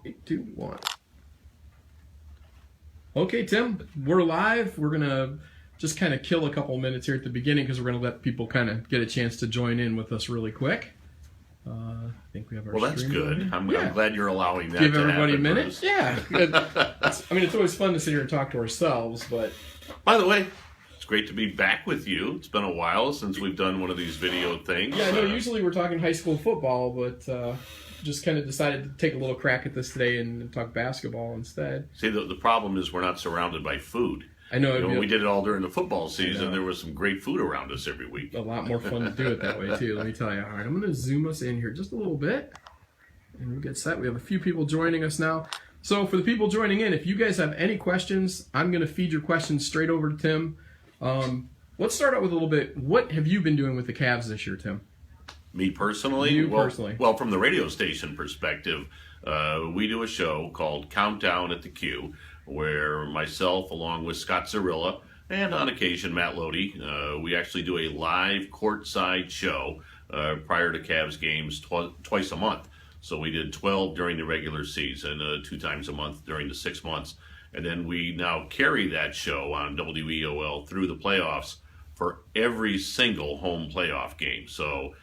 3, 2, 1. Okay, Tim, we're live. We're going to just kind of kill a couple minutes here at the beginning because we're going to let people kind of get a chance to join in with us really quick. I think we have our that's good. I'm glad you're allowing that Give to everybody happen, a minute. Bruce. Yeah. It's always fun to sit here and talk to ourselves, but... By the way, it's great to be back with you. It's been a while since we've done one of these video things. Yeah, I know usually we're talking high school football, but just kind of decided to take a little crack at this today and talk basketball instead. See, the problem is we're not surrounded by food. I know. When we did it all during the football season, there was some great food around us every week. A lot more fun to do it that way, too, let me tell you. All right, I'm going to zoom us in here just a little bit, and we'll get set. We have a few people joining us now. So for the people joining in, if you guys have any questions, I'm going to feed your questions straight over to Tim. Let's start out with a little bit. What have you been doing with the Cavs this year, Tim? Me personally? Personally. Well, from the radio station perspective, we do a show called Countdown at the Q, where myself, along with Scott Zarilla, and on occasion Matt Lodi, we actually do a live courtside show prior to Cavs games twice a month. So we did 12 during the regular season, 2 times a month during the 6 months. And then we now carry that show on WEOL through the playoffs for every single home playoff game. So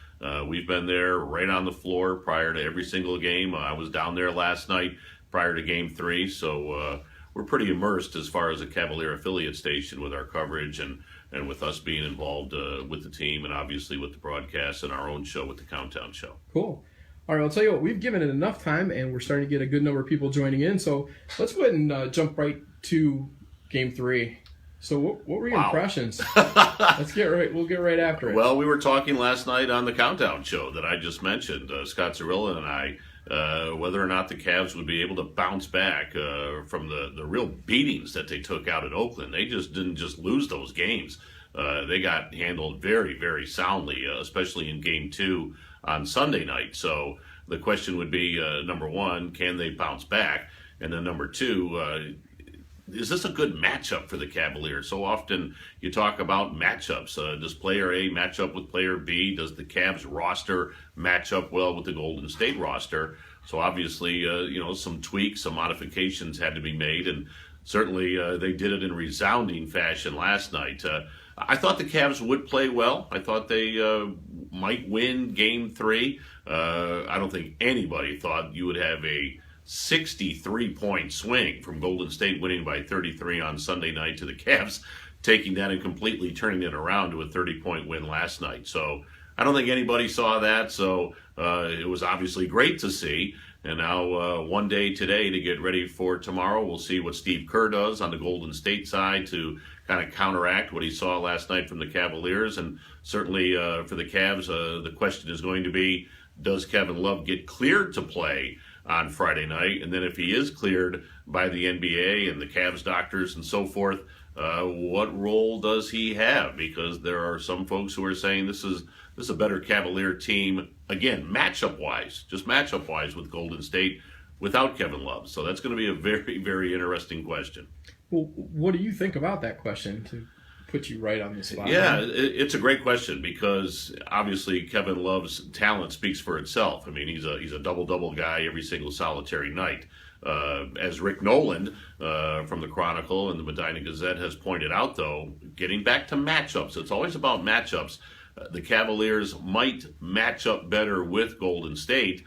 we've been there right on the floor prior to every single game. I was down there last night prior to Game 3. So we're pretty immersed as far as a Cavalier affiliate station with our coverage and with us being involved with the team and obviously with the broadcast and our own show with the Countdown Show. Cool. All right, I'll tell you what, we've given it enough time, and we're starting to get a good number of people joining in. So let's go ahead and jump right to Game 3. So what were your impressions? We'll get right after it. Well, we were talking last night on the Countdown Show that I just mentioned, Scott Zarilla and I, whether or not the Cavs would be able to bounce back from the real beatings that they took out at Oakland. They just didn't just lose those games. They got handled very, very soundly, especially in Game 2 on Sunday night. So the question would be, number one, can they bounce back? And then number two, is this a good matchup for the Cavaliers? So often you talk about matchups. Does player A match up with player B? Does the Cavs roster match up well with the Golden State roster? So obviously, some tweaks, some modifications had to be made, and certainly they did it in resounding fashion last night. I thought the Cavs would play well. I thought they might win Game 3. I don't think anybody thought you would have a 63-point swing from Golden State winning by 33 on Sunday night to the Cavs taking that and completely turning it around to a 30-point win last night. So I don't think anybody saw that. So it was obviously great to see. And now one day today to get ready for tomorrow. We'll see what Steve Kerr does on the Golden State side to kind of counteract what he saw last night from the Cavaliers. And certainly for the Cavs, the question is going to be, does Kevin Love get cleared to play on Friday night? And then if he is cleared by the NBA and the Cavs doctors and so forth, what role does he have? Because there are some folks who are saying this is a better Cavalier team, again, matchup-wise with Golden State without Kevin Love. So that's going to be a very, very interesting question. Well, what do you think about that question, to put you right on the spot? Yeah, it's a great question because obviously Kevin Love's talent speaks for itself. I mean, he's a double-double guy every single solitary night. As Rick Noland from the Chronicle and the Medina Gazette has pointed out, though, getting back to matchups, it's always about matchups. The Cavaliers might match up better with Golden State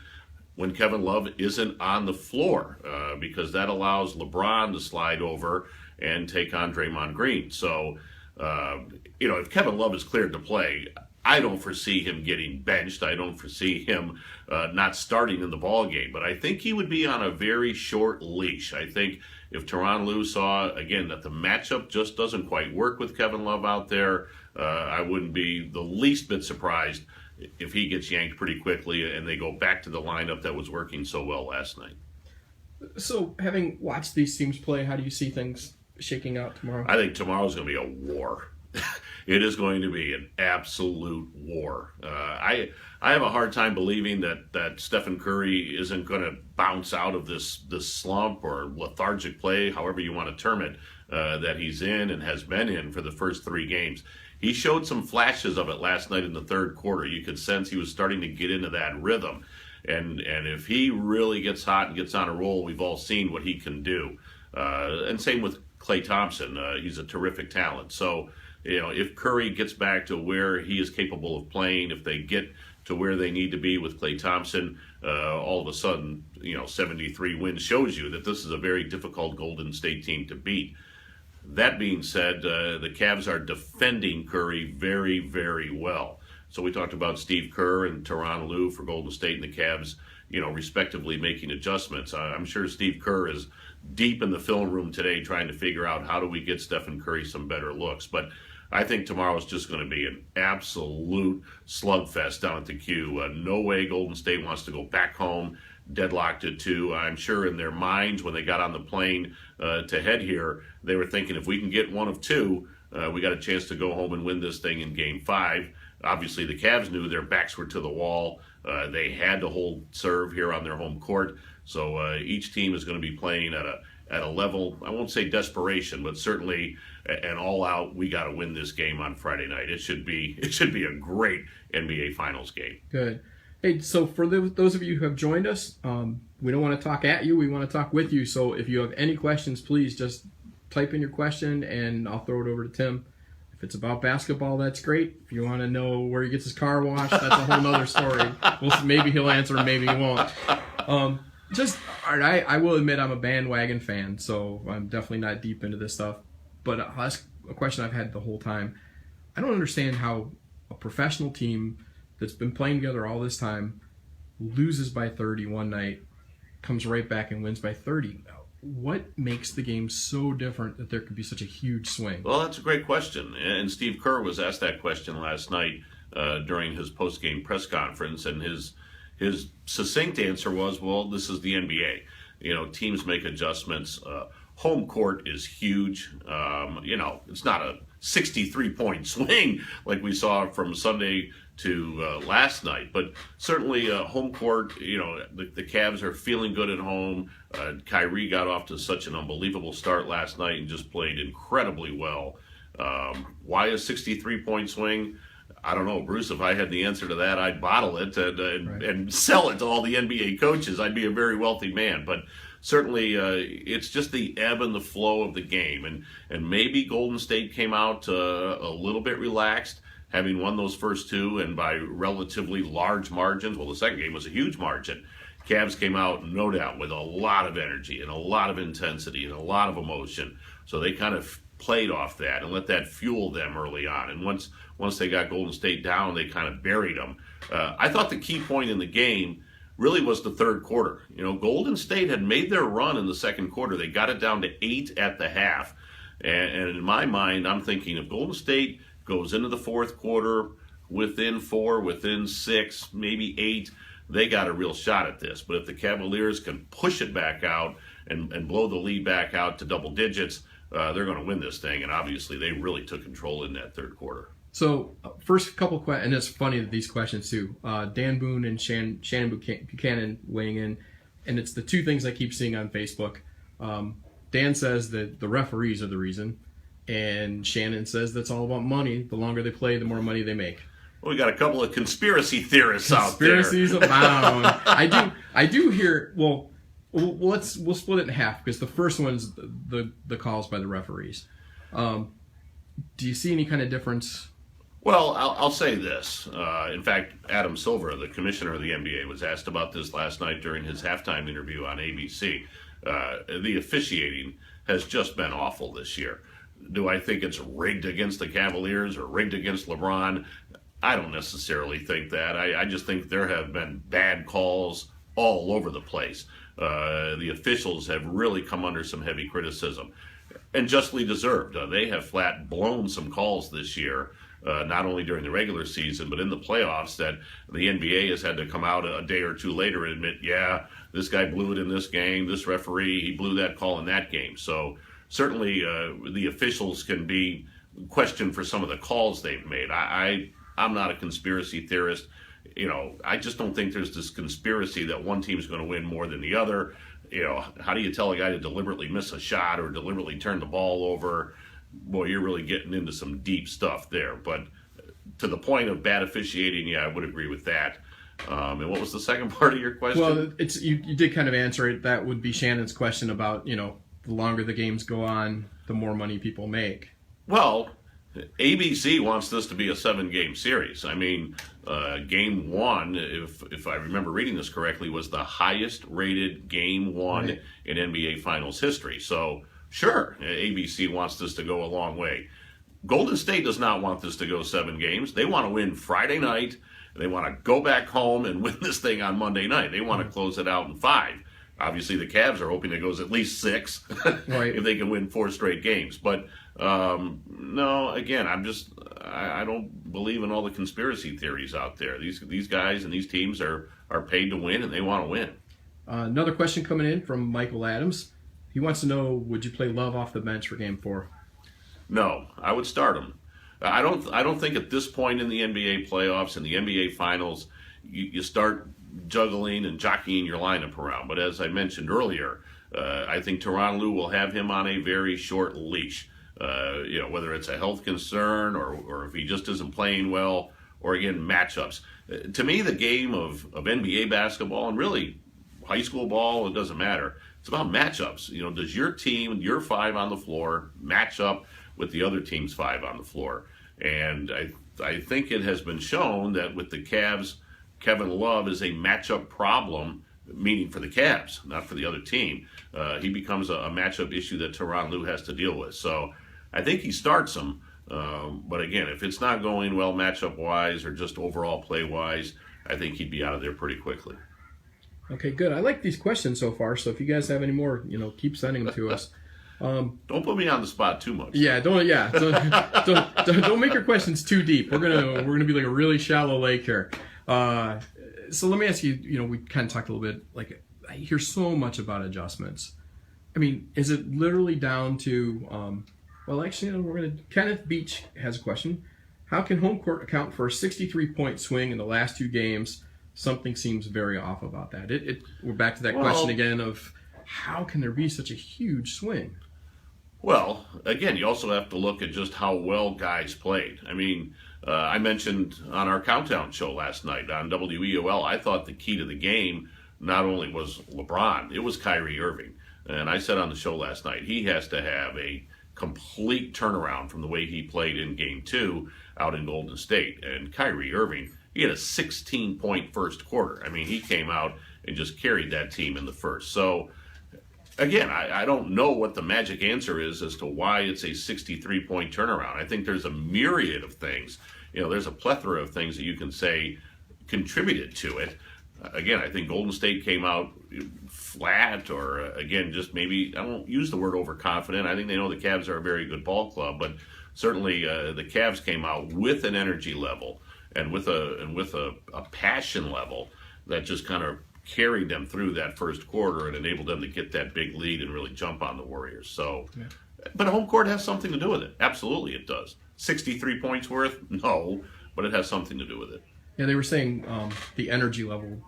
when Kevin Love isn't on the floor because that allows LeBron to slide over and take on Draymond Green. So, if Kevin Love is cleared to play, I don't foresee him getting benched. I don't foresee him not starting in the ball game. But I think he would be on a very short leash. I think if Tyronn Lue saw, again, that the matchup just doesn't quite work with Kevin Love out there, I wouldn't be the least bit surprised if he gets yanked pretty quickly and they go back to the lineup that was working so well last night. So, having watched these teams play, how do you see things shaking out tomorrow? I think tomorrow's going to be a war. It is going to be an absolute war. I have a hard time believing that Stephen Curry isn't going to bounce out of this slump or lethargic play, however you want to term it, that he's in and has been in for the first 3 games. He showed some flashes of it last night in the third quarter. You could sense he was starting to get into that rhythm. And if he really gets hot and gets on a roll, we've all seen what he can do. And same with Klay Thompson. He's a terrific talent. So, if Curry gets back to where he is capable of playing, if they get to where they need to be with Klay Thompson, all of a sudden, 73 wins shows you that this is a very difficult Golden State team to beat. That being said, the Cavs are defending Curry very, very well. So we talked about Steve Kerr and Tyronn Lue for Golden State and the Cavs, respectively making adjustments. I'm sure Steve Kerr is deep in the film room today trying to figure out how do we get Stephen Curry some better looks. But I think tomorrow is just going to be an absolute slugfest down at the Q. No way Golden State wants to go back home deadlocked at 2. I'm sure in their minds when they got on the plane to head here, they were thinking if we can get one of 2, we got a chance to go home and win this thing in Game 5. Obviously, the Cavs knew their backs were to the wall. They had to hold serve here on their home court. So each team is going to be playing at a level, I won't say desperation, but certainly an all-out, we got to win this game on Friday night. It should be a great NBA Finals game. Good. Hey, so for those of you who have joined us, we don't want to talk at you. We want to talk with you. So if you have any questions, please just type in your question, and I'll throw it over to Tim. If it's about basketball, that's great. If you want to know where he gets his car washed, that's a whole other story. Maybe he'll answer, maybe he won't. All right, I will admit I'm a bandwagon fan, so I'm definitely not deep into this stuff. But I'll ask a question I've had the whole time. I don't understand how a professional team that's been playing together all this time loses by 30 one night, comes right back and wins by 30. What makes the game so different that there could be such a huge swing? Well, that's a great question. And Steve Kerr was asked that question last night during his post-game press conference, and his succinct answer was, well, this is the NBA. Teams make adjustments. Home court is huge. It's not a 63-point swing like we saw from Sunday to last night, but certainly home court, the Cavs are feeling good at home. Kyrie got off to such an unbelievable start last night and just played incredibly well. Why a 63-point swing? I don't know, Bruce. If I had the answer to that, I'd bottle it and sell it to all the NBA coaches. I'd be a very wealthy man. But certainly, it's just the ebb and the flow of the game. And maybe Golden State came out a little bit relaxed, having won those first 2 and by relatively large margins. Well, the second game was a huge margin. Cavs came out, no doubt, with a lot of energy and a lot of intensity and a lot of emotion. So they kind of played off that and let that fuel them early on. And once they got Golden State down, they kind of buried them. I thought the key point in the game really was the third quarter. Golden State had made their run in the second quarter. They got it down to 8 at the half. And in my mind, I'm thinking if Golden State goes into the fourth quarter within 4, within 6, maybe 8, they got a real shot at this. But if the Cavaliers can push it back out and blow the lead back out to double digits, they're going to win this thing. And obviously, they really took control in that third quarter. So first couple questions, and it's funny that these questions too. Dan Boone and Shannon Buchanan weighing in, and it's the 2 things I keep seeing on Facebook. Dan says that the referees are the reason, and Shannon says that's all about money. The longer they play, the more money they make. Well, we got a couple of conspiracy theorists out there. Conspiracies abound. I do hear. Well, we'll split it in half because the first one's the calls by the referees. Do you see any kind of difference? Well, I'll say this. In fact, Adam Silver, the commissioner of the NBA, was asked about this last night during his halftime interview on ABC. The officiating has just been awful this year. Do I think it's rigged against the Cavaliers or rigged against LeBron? I don't necessarily think that. I just think there have been bad calls all over the place. The officials have really come under some heavy criticism, and justly deserved. They have flat blown some calls this year, not only during the regular season, but in the playoffs, that the NBA has had to come out a day or 2 later and admit, yeah, this guy blew it in this game, this referee, he blew that call in that game. So certainly the officials can be questioned for some of the calls they've made. I'm not a conspiracy theorist. I just don't think there's this conspiracy that one team's going to win more than the other. How do you tell a guy to deliberately miss a shot or deliberately turn the ball over? Boy, you're really getting into some deep stuff there. But to the point of bad officiating, yeah, I would agree with that. And what was the second part of your question? Well, it's you did kind of answer it. That would be Shannon's question about, the longer the games go on, the more money people make. Well, ABC wants this to be a 7-game series. I mean, game one, if I remember reading this correctly, was the highest rated game one Right. in NBA Finals history. So, sure, ABC wants this to go a long way. Golden State does not want this to go 7 games. They want to win Friday night. They want to go back home and win this thing on Monday night. They want to close it out in 5. Obviously, the Cavs are hoping it goes at least 6 Right. if they can win 4 straight games. But no, again, I don't believe in all the conspiracy theories out there. These guys and these teams are paid to win, and they want to win. Another question coming in from Michael Adams. He wants to know, would you play Love off the bench for Game 4? No, I would start him. I don't think at this point in the NBA playoffs and the NBA Finals, you start juggling and jockeying your lineup around. But as I mentioned earlier, I think Tyronn Lue will have him on a very short leash. Whether it's a health concern or if he just isn't playing well, or again, matchups. To me, the game of NBA basketball and really high school ball, it doesn't matter. It's about matchups. Does your team, your 5 on the floor, match up with the other team's 5 on the floor? And I think it has been shown that with the Cavs, Kevin Love is a matchup problem, meaning for the Cavs, not for the other team. He becomes a matchup issue that Tyronn Lue has to deal with. So I think he starts him. But again, if it's not going well matchup-wise or just overall play-wise, I think he'd be out of there pretty quickly. Okay, good. I like these questions so far, so if you guys have any more, keep sending them to us. Don't put me on the spot too much. Don't make your questions too deep. We're gonna be like a really shallow lake here. So let me ask you. We kind of talked a little bit. Like, I hear so much about adjustments. I mean, is it literally down to? Kenneth Beach has a question. How can home court account for a 63-point swing in the last 2 games? Something seems very off about that. We're back to that question again of how can there be such a huge swing? Well, again, you also have to look at just how well guys played. I mean, I mentioned on our countdown show last night on WEOL, I thought the key to the game not only was LeBron, it was Kyrie Irving. And I said on the show last night, he has to have a complete turnaround from the way he played in Game 2 out in Golden State. And Kyrie Irving, he had a 16-point first quarter. I mean, he came out and just carried that team in the first. So, again, I don't know what the magic answer is as to why it's a 63-point turnaround. I think there's a myriad of things. There's a plethora of things that you can say contributed to it. Again, I think Golden State came out flat or, again, just maybe, I don't use the word overconfident. I think they know the Cavs are a very good ball club, but certainly the Cavs came out with an energy level and with a passion level that just kind of carried them through that first quarter and enabled them to get that big lead and really jump on the Warriors. So, yeah. But home court has something to do with it. Absolutely it does. 63 points worth? No, but it has something to do with it. Yeah, they were saying the energy level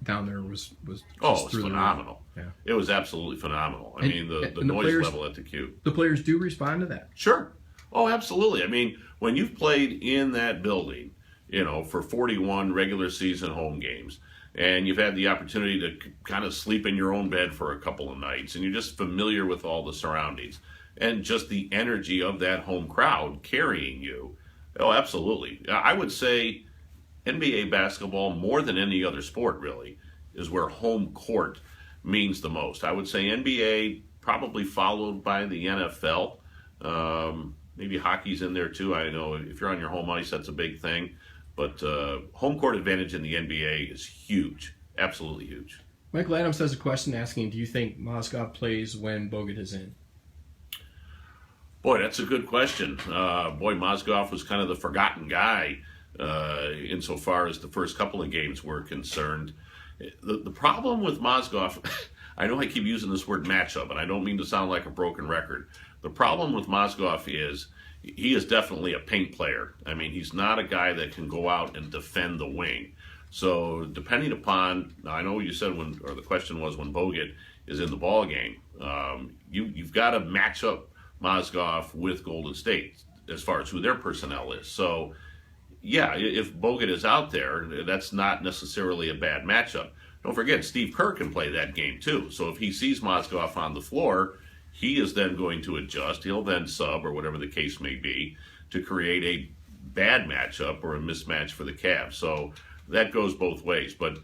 down there was it's phenomenal. Yeah. It was absolutely phenomenal. I mean, the noise players, level at the Q. The players do respond to that. Sure. Oh, absolutely. I mean, when you've played in that building, for 41 regular season home games, and you've had the opportunity to kind of sleep in your own bed for a couple of nights, and you're just familiar with all the surroundings, and just the energy of that home crowd carrying you. Oh, absolutely. I would say NBA basketball, more than any other sport really, is where home court means the most. I would say NBA probably followed by the NFL. Maybe hockey's in there too. I know if you're on your home ice, that's a big thing. But home court advantage in the NBA is huge, absolutely huge. Michael Adams has a question asking, do you think Mozgov plays when Bogut is in? Boy, that's a good question. Mozgov was kind of the forgotten guy insofar as the first couple of games were concerned. The problem with Mozgov, I know I keep using this word matchup, and I don't mean to sound like a broken record. The problem with Mozgov is he is definitely a paint player. I mean, he's not a guy that can go out and defend the wing. So depending upon, I know you said the question was when Bogut is in the ball game, you've got to match up Mozgov with Golden State as far as who their personnel is. So yeah, if Bogut is out there, that's not necessarily a bad matchup. Don't forget, Steve Kerr can play that game too. So if he sees Mozgov on the floor, he is then going to adjust. He'll then sub, or whatever the case may be, to create a bad matchup or a mismatch for the Cavs. So that goes both ways. But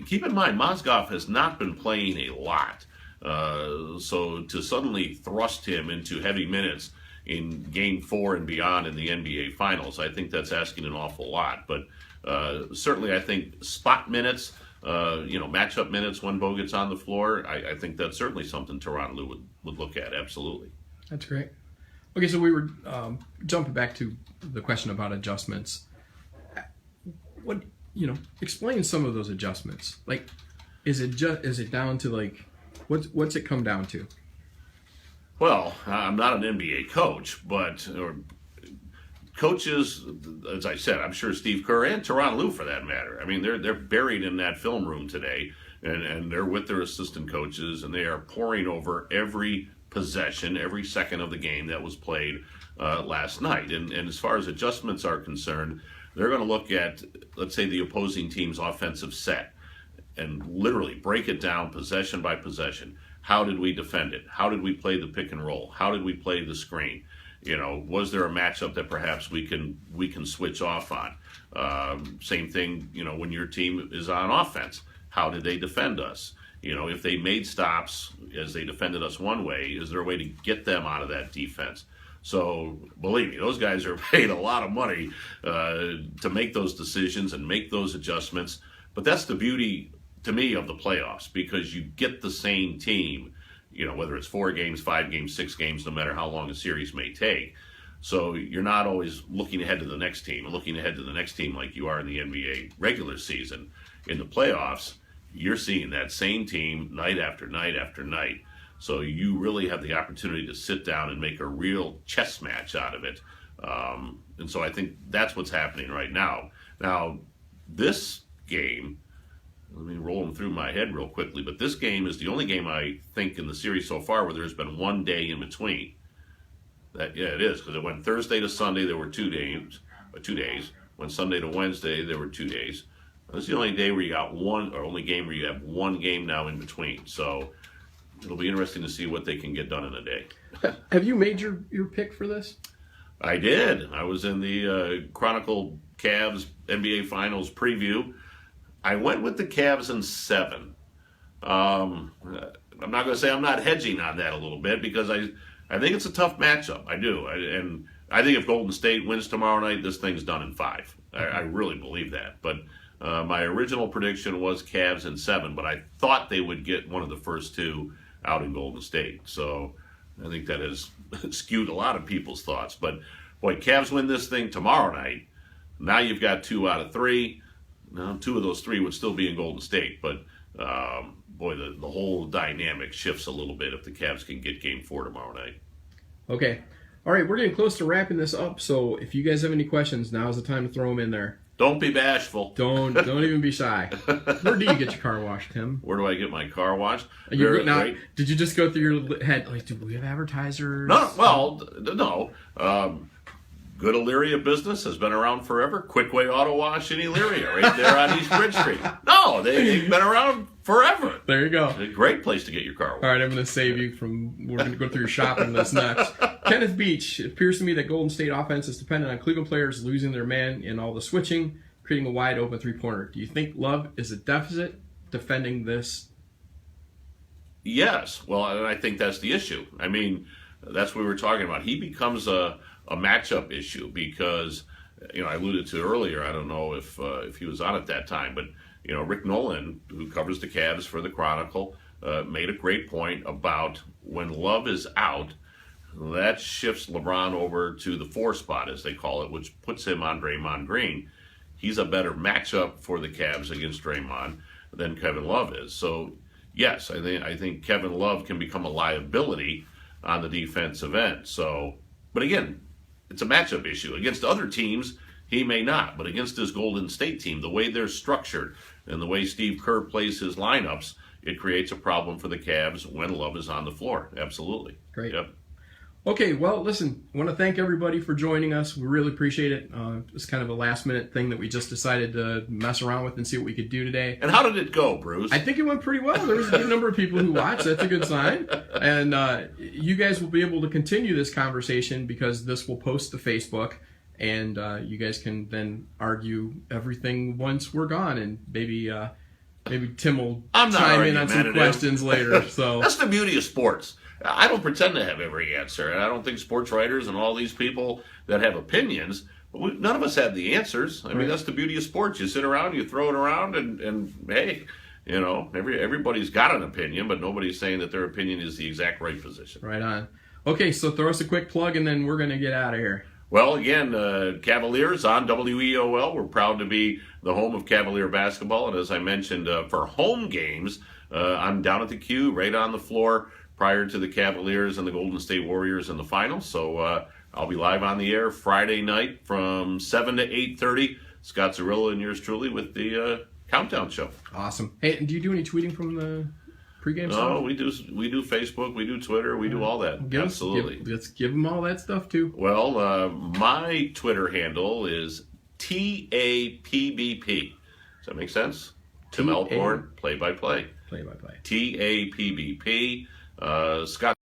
keep in mind, Mozgov has not been playing a lot. So to suddenly thrust him into heavy minutes in Game 4 and beyond in the NBA Finals, I think that's asking an awful lot. But certainly I think spot minutes, matchup minutes when Bogut's on the floor, I think that's certainly something Tyronn Lue would look at, absolutely. That's great. Okay, so we were jumping back to the question about adjustments. What, explain some of those adjustments. Like, is it down to, like, what's it come down to? Well, I'm not an NBA coach, but coaches, as I said, I'm sure Steve Kerr and Tyronn Lue, for that matter. I mean, they're buried in that film room today, and they're with their assistant coaches, and they are poring over every possession, every second of the game that was played last night. And as far as adjustments are concerned, they're going to look at, let's say, the opposing team's offensive set and literally break it down possession by possession. How did we defend it? How did we play the pick and roll? How did we play the screen? Was there a matchup that perhaps we can switch off on? Same thing, when your team is on offense, how did they defend us? If they made stops as they defended us one way, is there a way to get them out of that defense? So believe me, those guys are paid a lot of money to make those decisions and make those adjustments. But that's the beauty, to me, of the playoffs, because you get the same team, whether it's 4 games, 5 games, 6 games, no matter how long a series may take. So you're not always looking ahead to the next team and looking ahead to the next team like you are in the NBA regular season. In the playoffs, you're seeing that same team night after night after night. So you really have the opportunity to sit down and make a real chess match out of it. And so I think that's what's happening right now. Now, this game, let me roll them through my head real quickly, but this game is the only game I think in the series so far where there's been one day in between. It is, because it went Thursday to Sunday, there were 2 days. Went Sunday to Wednesday, there were 2 days. This is the only day where you got only game where you have one game now in between. So it'll be interesting to see what they can get done in a day. Have you made your pick for this? I did. I was in the Chronicle Cavs NBA Finals preview. I went with the Cavs in 7. I'm not going to say I'm not hedging on that a little bit, because I think it's a tough matchup. I do. And I think if Golden State wins tomorrow night, this thing's done in 5. I really believe that. But my original prediction was Cavs in 7, but I thought they would get one of the first 2 out in Golden State. So I think that has skewed a lot of people's thoughts. But, boy, Cavs win this thing tomorrow night. Now you've got 2 out of 3. Now, 2 of those 3 would still be in Golden State. But, boy, the whole dynamic shifts a little bit if the Cavs can get Game 4 tomorrow night. Okay. All right, we're getting close to wrapping this up. So if you guys have any questions, now's the time to throw them in there. Don't be bashful. Don't even be shy. Where do you get your car washed, Tim? Where do I get my car washed? Did you just go through your head, like, do we have advertisers? No. Good Elyria business has been around forever. Quickway Auto Wash in Elyria, right there on East Bridge Street. No, they've been around forever. There you go. It's a great place to get your car washed. All right, I'm going to save you from, we're going to go through your shopping list next. Kenneth Beach, it appears to me that Golden State offense is dependent on Cleveland players losing their man in all the switching, creating a wide open three-pointer. Do you think Love is a deficit defending this? Yes. Well, I think that's the issue. I mean, that's what we were talking about. He becomes a matchup issue because, I alluded to earlier, I don't know if he was on at that time, but, Rick Nolan, who covers the Cavs for the Chronicle, made a great point about when Love is out, that shifts LeBron over to the 4 spot, as they call it, which puts him on Draymond Green. He's a better matchup for the Cavs against Draymond than Kevin Love is. So, yes, I think Kevin Love can become a liability on the defensive end. So, but again, it's a matchup issue. Against other teams, he may not. But against this Golden State team, the way they're structured and the way Steve Kerr plays his lineups, it creates a problem for the Cavs when Love is on the floor. Absolutely. Great. Yep. Okay, well, listen, I want to thank everybody for joining us. We really appreciate it. It's kind of a last-minute thing that we just decided to mess around with and see what we could do today. And how did it go, Bruce? I think it went pretty well. There was a good number of people who watched. That's a good sign. And you guys will be able to continue this conversation because this will post to Facebook, and you guys can then argue everything once we're gone, and maybe Tim will chime in on some questions later. So that's the beauty of sports. I don't pretend to have every answer, and I don't think sports writers and all these people that have opinions, none of us have the answers. I mean, that's the beauty of sports. You sit around, you throw it around, and hey, you know, everybody's got an opinion, but nobody's saying that their opinion is the exact right position. Right on. Okay, so throw us a quick plug, and then we're going to get out of here. Well, again, Cavaliers on WEOL. We're proud to be the home of Cavalier basketball, and as I mentioned, for home games, I'm down at the Q, right on the floor, prior to the Cavaliers and the Golden State Warriors in the finals. So I'll be live on the air Friday night from 7 to 8:30. Scott Zarilla and yours truly with the Countdown Show. Awesome. Hey, do you do any tweeting from the pregame stuff? No, we do Facebook, we do Twitter, we do all that. Absolutely. Let's give them all that stuff too. Well, my Twitter handle is TAPBP. Does that make sense? Tim Alcorn, play-by-play. Play-by-play. TAPBP. Scott